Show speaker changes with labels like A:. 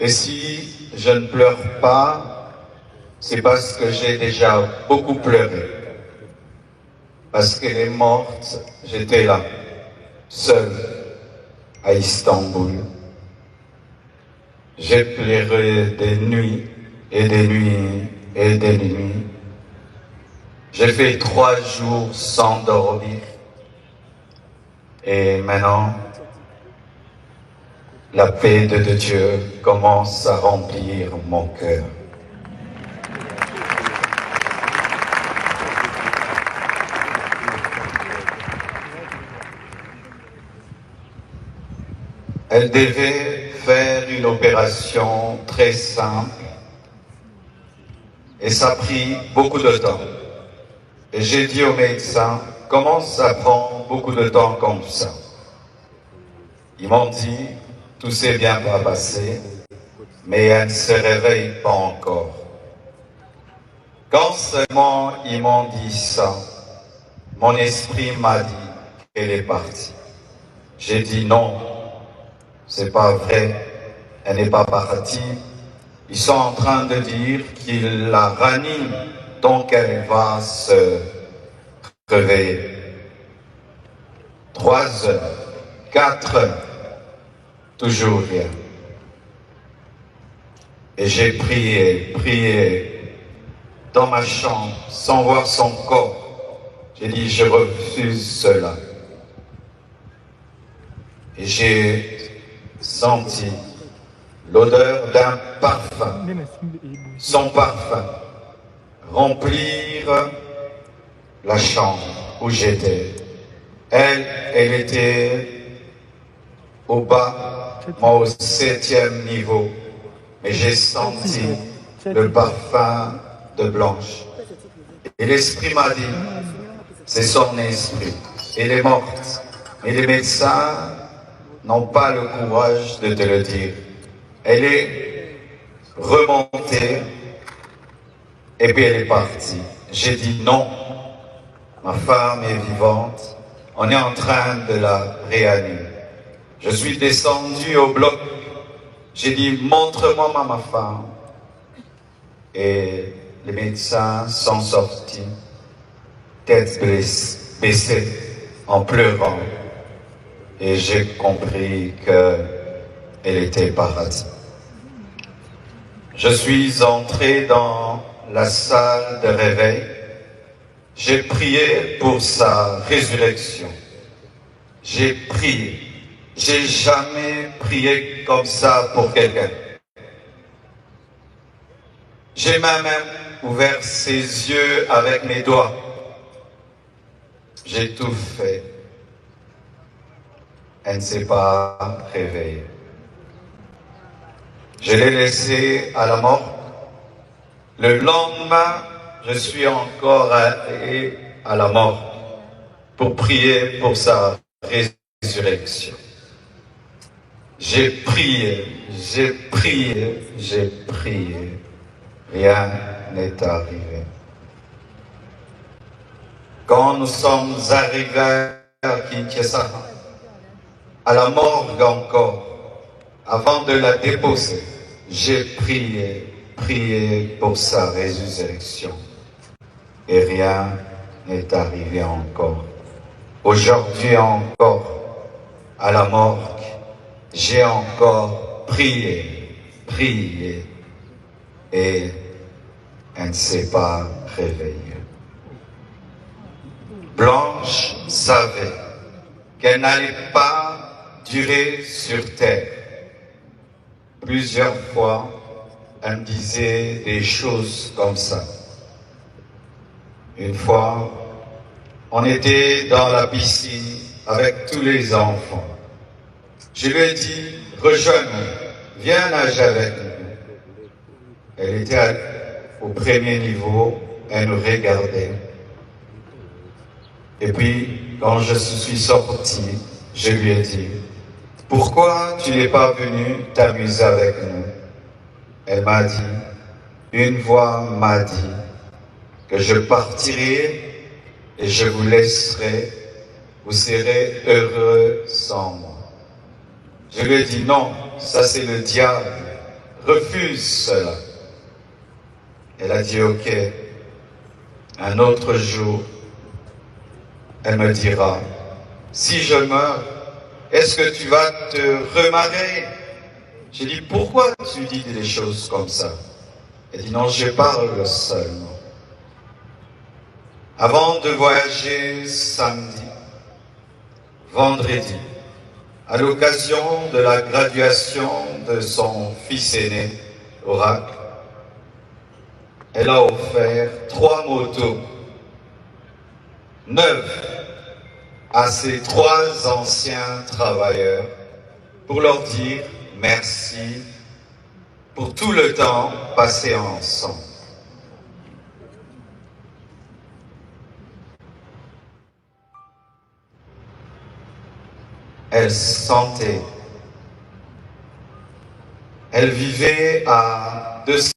A: Et si je ne pleure pas, c'est parce que j'ai déjà beaucoup pleuré. Parce qu'elle est morte, j'étais là, seul, à Istanbul. J'ai pleuré des nuits et des nuits et des nuits. J'ai fait 3 jours sans dormir. Et maintenant, la paix de Dieu commence à remplir mon cœur. Elle devait faire une opération très simple et ça a pris beaucoup de temps. Et j'ai dit au médecin, comment ça prend beaucoup de temps comme ça? Ils m'ont dit, tout s'est bien passé, mais elle ne se réveille pas encore. Quand seulement ils m'ont dit ça, mon esprit m'a dit qu'elle est partie. J'ai dit non, c'est pas vrai, elle n'est pas partie. Ils sont en train de dire qu'ils la raniment, donc elle va se réveiller. 3 heures, 4 heures, toujours rien. Et j'ai prié dans ma chambre, sans voir son corps. J'ai dit, je refuse cela. Et j'ai senti l'odeur d'un parfum, son parfum, remplir la chambre où j'étais. Elle était au bas, moi au 7e niveau, mais j'ai senti le parfum de Blanche. Et l'esprit m'a dit, c'est son esprit, elle est morte. Et les médecins n'ont pas le courage de te le dire. Elle est remontée et puis elle est partie. J'ai dit non, ma femme est vivante, on est en train de la réanimer. Je suis descendu au bloc, j'ai dit montre-moi ma femme. Et les médecins sont sortis, tête baissée, en pleurant. Et j'ai compris qu'elle était partie. Je suis entré dans la salle de réveil. J'ai prié pour sa résurrection. J'ai prié. J'ai jamais prié comme ça pour quelqu'un. J'ai même ouvert ses yeux avec mes doigts. J'ai tout fait. Elle ne s'est pas réveillée. Je l'ai laissée à la mort. Le lendemain, je suis encore allé à la mort pour prier pour sa résurrection. J'ai prié, j'ai prié, j'ai prié. Rien n'est arrivé. Quand nous sommes arrivés à Kinshasa, à la morgue encore, avant de la déposer, j'ai prié pour sa résurrection. Et rien n'est arrivé encore. Aujourd'hui encore, à la morgue, j'ai encore prié, et elle ne s'est pas réveillée. Blanche savait qu'elle n'allait pas durer sur terre. Plusieurs fois, elle me disait des choses comme ça. Une fois, on était dans la piscine avec tous les enfants. Je lui ai dit, rejoins-nous, viens nager avec nous. Elle était au premier niveau, elle nous regardait. Et puis, quand je suis sorti, je lui ai dit, pourquoi tu n'es pas venu t'amuser avec nous? Elle m'a dit, une voix m'a dit que je partirai et je vous laisserai, vous serez heureux sans moi. Je lui ai dit, non, ça c'est le diable refuse cela. Elle a dit ok. Un autre jour, elle me dira, si je meurs, est-ce que tu vas te remarier? J'ai dit, pourquoi tu dis des choses comme ça? Elle dit, non, je parle seulement. Avant de voyager samedi, vendredi, à l'occasion de la graduation de son fils aîné, Oracle, elle a offert 3 motos neuves à ses 3 anciens travailleurs pour leur dire merci pour tout le temps passé ensemble. Elle sentait, elle vivait à 200